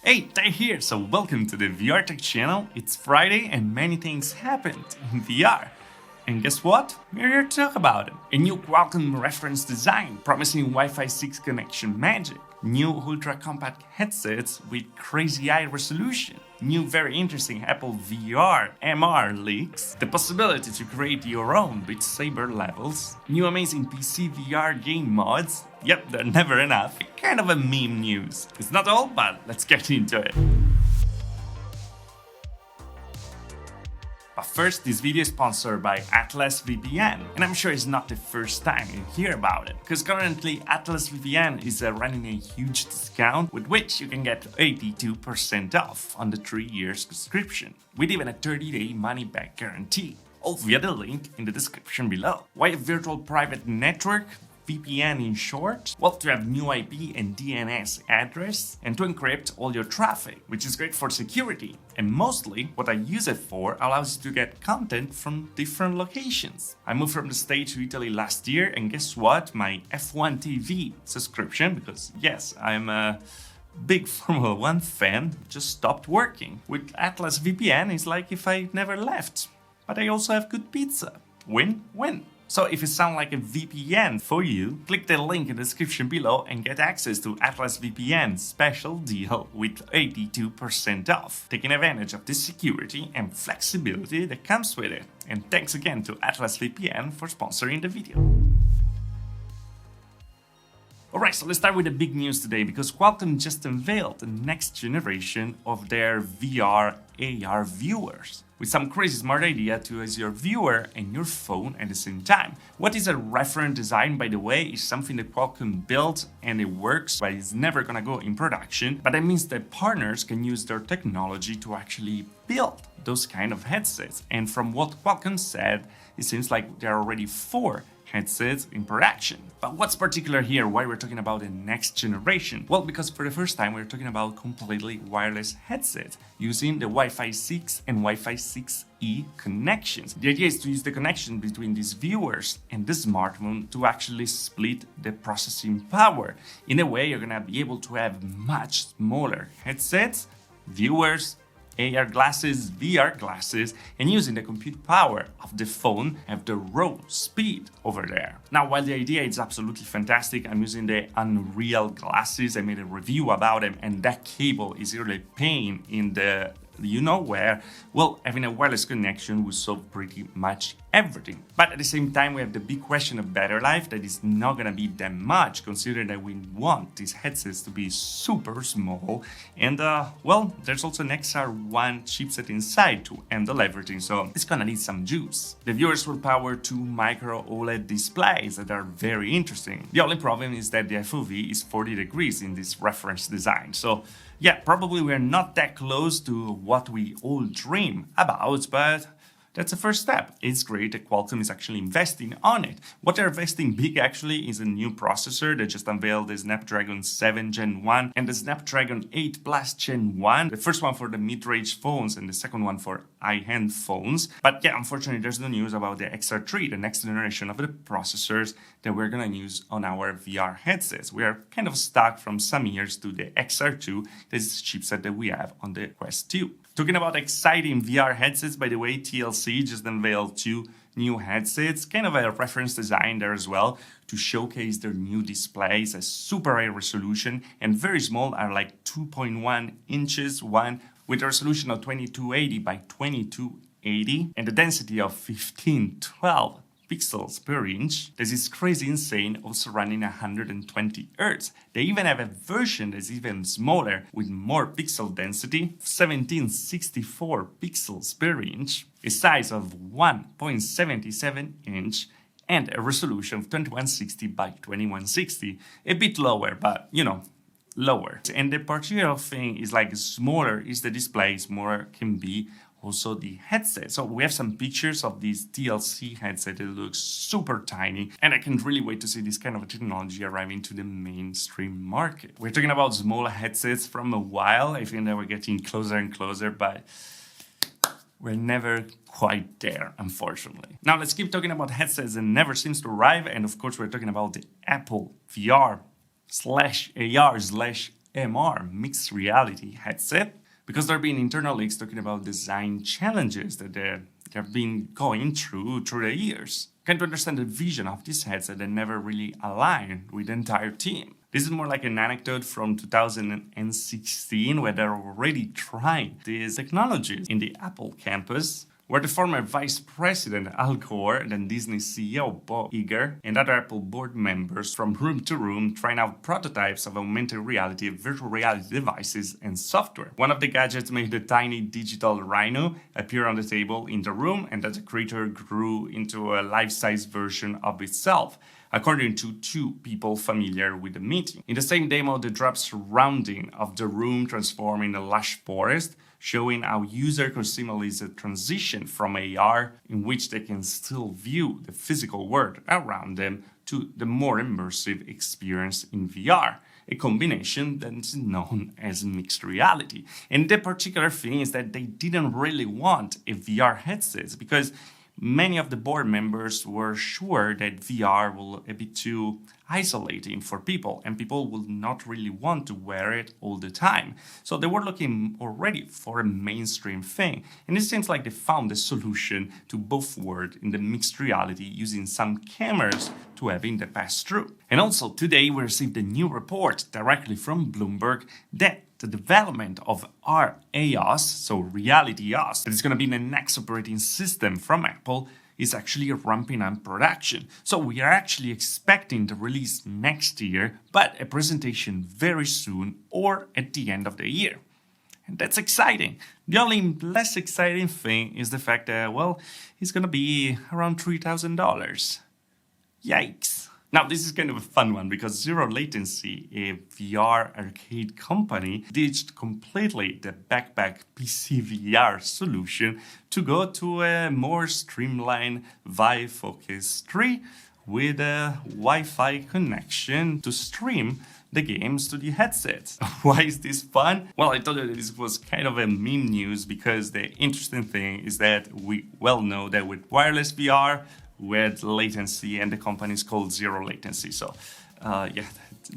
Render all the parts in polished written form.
Hey, Ty here, so welcome to the VR Tech channel. It's Friday and many things happened in VR. And guess what? We're here to talk about it. A new Qualcomm Reference design promising Wi-Fi 6 connection magic. New ultra-compact headsets with crazy high resolution. New very interesting Apple VR MR leaks. The possibility to create your own with Saber levels. New amazing PC VR game mods. Yep, they're never enough. Kind of a meme news. It's not all, but let's get into it. But first, this video is sponsored by Atlas VPN, and I'm sure it's not the first time you hear about it, because currently Atlas VPN is running a huge discount with which you can get 82% off on the 3-year subscription, with even a 30-day money-back guarantee, all via the link in the description below. Why a virtual private network? VPN in short? Well, to have new IP and DNS address and to encrypt all your traffic, which is great for security. And mostly, what I use it for allows you to get content from different locations. I moved from the States to Italy last year, and guess what? My F1 TV subscription, because yes, I'm a big Formula 1 fan, just stopped working. With Atlas VPN, it's like if I never left. But I also have good pizza. Win-win. So if it sounds like a VPN for you, click the link in the description below and get access to Atlas VPN's special deal with 82% off, taking advantage of the security and flexibility that comes with it. And thanks again to Atlas VPN for sponsoring the video. Alright, so let's start with the big news today, because Qualcomm just unveiled the next generation of their VR AR viewers, with some crazy smart idea to use your viewer and your phone at the same time. What is a reference design, by the way, is something that Qualcomm built and it works, but it's never gonna go in production. But that means that partners can use their technology to actually build those kind of headsets. And from what Qualcomm said, it seems like there are already 4 headsets in production. But what's particular here, why we're talking about the next generation? Well, because for the first time we're talking about completely wireless headsets using the Wi-Fi 6 and Wi-Fi 6E connections. The idea is to use the connection between these viewers and the smartphone to actually split the processing power. In a way, you're gonna be able to have much smaller headsets, viewers, AR glasses, VR glasses, and using the compute power of the phone have the raw speed over there. Now, while the idea is absolutely fantastic, I'm using the Unreal glasses. I made a review about them, and that cable is really a pain in the you-know-where. Well, having a wireless connection will solve pretty much everything. But at the same time, we have the big question of battery life that is not gonna be that much, considering that we want these headsets to be super small. And well, there's also an XR1 chipset inside to handle everything, so it's gonna need some juice. The viewers will power 2 micro OLED displays that are very interesting. The only problem is that the FOV is 40 degrees in this reference design, so yeah, probably we're not that close to what we all dream about, but that's the first step. It's great that Qualcomm is actually investing on it. What they're investing big actually is a new processor. They just unveiled the Snapdragon 7 Gen 1 and the Snapdragon 8 Plus Gen 1. The first one for the mid-range phones and the second one for high-end phones. But yeah, unfortunately, there's no news about the XR3, the next generation of the processors that we're gonna use on our VR headsets. We are kind of stuck from some years to the XR2, this is the chipset that we have on the Quest 2. Talking about exciting VR headsets, by the way, TLC just unveiled 2 new headsets, kind of a reference design there as well, to showcase their new displays, a super high resolution, and very small, are like 2.1 inches, one with a resolution of 2280 by 2280, and the density of 1512 pixels per inch. This is crazy insane, also running 120 Hz. They even have a version that's even smaller with more pixel density, 1764 pixels per inch, a size of 1.77 inch, and a resolution of 2160 by 2160. A bit lower, but you know, lower. And the particular thing is like smaller is the display, smaller can be also the headset. So we have some pictures of this TLC headset. It looks super tiny, and I can't really wait to see this kind of technology arriving to the mainstream market. We're talking about smaller headsets from a while. I think that we're getting closer and closer, but we're never quite there, unfortunately. Now let's keep talking about headsets that never seems to arrive, and of course we're talking about the Apple VR/AR/ MR mixed reality headset, because there have been internal leaks talking about design challenges that they have been going through the years. Kind of understand the vision of this headset that never really aligned with the entire team. This is more like an anecdote from 2016 where they're already trying these technologies in the Apple campus, where the former vice president Al Gore, then Disney CEO Bob Iger, and other Apple board members from room to room trying out prototypes of augmented reality, virtual reality devices, and software. One of the gadgets made a tiny digital rhino appear on the table in the room, and that the creature grew into a life-size version of itself, according to two people familiar with the meeting. In the same demo, the drop surrounding of the room transformed in a lush forest, showing how users could simulate a transition from AR, in which they can still view the physical world around them, to the more immersive experience in VR, a combination that is known as mixed reality. And the particular thing is that they didn't really want a VR headset, because many of the board members were sure that VR will be too isolating for people, and people will not really want to wear it all the time. So they were looking already for a mainstream thing, and it seems like they found a solution to both worlds in the mixed reality using some cameras to having the pass-through. And also today we received a new report directly from Bloomberg that the development of RAOS, so Reality OS, that is going to be the next operating system from Apple, is actually ramping up production. So we are actually expecting the release next year, but a presentation very soon or at the end of the year. And that's exciting. The only less exciting thing is the fact that, well, it's going to be around $3,000. Yikes. Now, this is kind of a fun one because Zero Latency, a VR arcade company, ditched completely the backpack PC VR solution to go to a more streamlined Vive Focus 3 with a Wi-Fi connection to stream the games to the headset. Why is this fun? Well, I thought that this was kind of a meme news because the interesting thing is that we well know that with wireless VR, with latency, and the company is called Zero Latency. So yeah,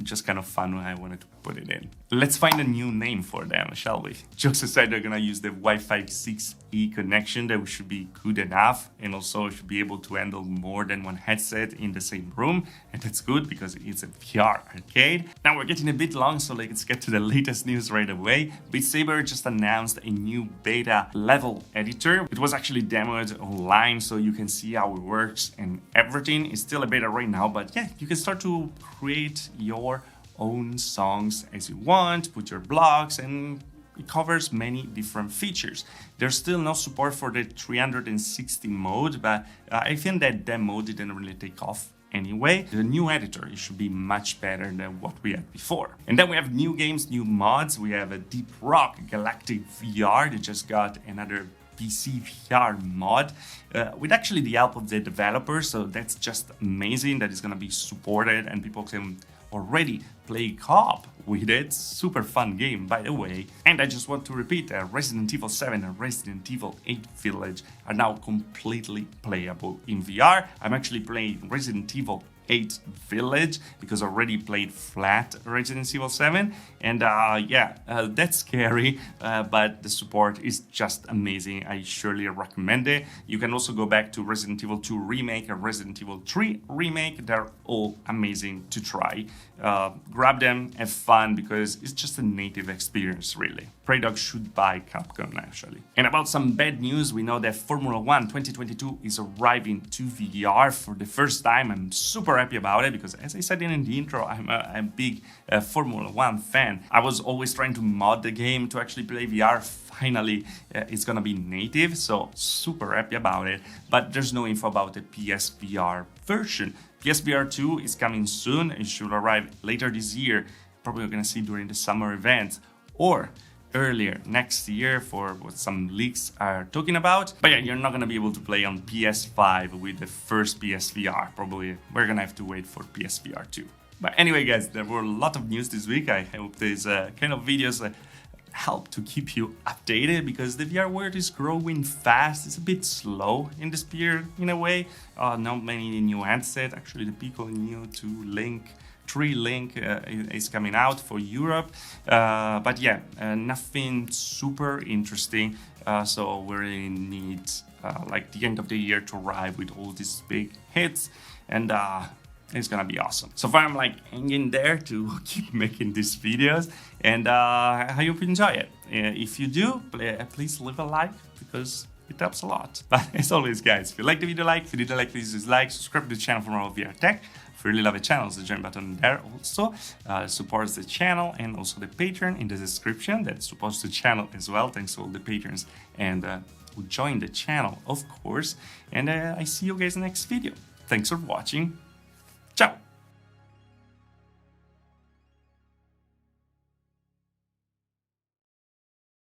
just kind of fun when I wanted to put it in. Let's find a new name for them, shall we? Jokes aside, they're gonna use the Wi-Fi 6E connection that should be good enough, and also should be able to handle more than one headset in the same room, and that's good because it's a VR arcade. Now we're getting a bit long, so let's get to the latest news right away. Saber just announced a new beta level editor. It was actually demoed online, so you can see how it works and everything. It's still a beta right now, but yeah, you can start to create your own songs as you want, put your blocks, and it covers many different features. There's still no support for the 360 mode, but I think that mode didn't really take off anyway. The new editor, it should be much better than what we had before. And then we have new games, new mods. We have a Deep Rock Galactic VR that just got another PC VR mod with actually the help of the developers, so that's just amazing that it's gonna be supported and people can already play co-op with it. Super fun game, by the way. And I just want to repeat that Resident Evil 7 and Resident Evil 8 Village are now completely playable in VR. I'm actually playing Resident Evil 8 Village because I already played flat Resident Evil 7, and that's scary, but the support is just amazing. I surely recommend it. You can also go back to Resident Evil 2 Remake and Resident Evil 3 Remake. They're all amazing to try. Grab them, have fun, because it's just a native experience, really. Prey Dog should buy Capcom, actually. And about some bad news, we know that Formula 1 2022 is arriving to VR for the first time. I'm super happy about it because, as I said in the intro, I'm a big Formula 1 fan. I was always trying to mod the game to actually play VR. Finally, it's gonna be native, so super happy about it. But there's no info about the PSVR version. PSVR 2 is coming soon. It should arrive later this year. Probably gonna see during the summer event, or earlier next year for what some leaks are talking about. But yeah, you're not gonna be able to play on PS5 with the first PSVR. Probably we're gonna have to wait for PSVR 2. But anyway, guys, there were a lot of news this week. I hope these kind of videos help to keep you updated, because the VR world is growing fast. It's a bit slow in this period in a way. Not many new headsets. Actually, the people new to Link 3 link is coming out for Europe, but yeah, nothing super interesting. So we really need like the end of the year to arrive with all these big hits, and it's gonna be awesome. So far I'm like hanging there to keep making these videos, and I hope you enjoy it. If you do, please leave a like, because it helps a lot. But as always, guys, if you like the video, like. If you didn't like, please dislike. Subscribe to the channel for more VR tech. If you really love the channel, there's the join button there also. Supports the channel, and also the Patreon in the description that supports the channel as well. Thanks to all the patrons and who joined the channel, of course. And I see you guys in the next video. Thanks for watching.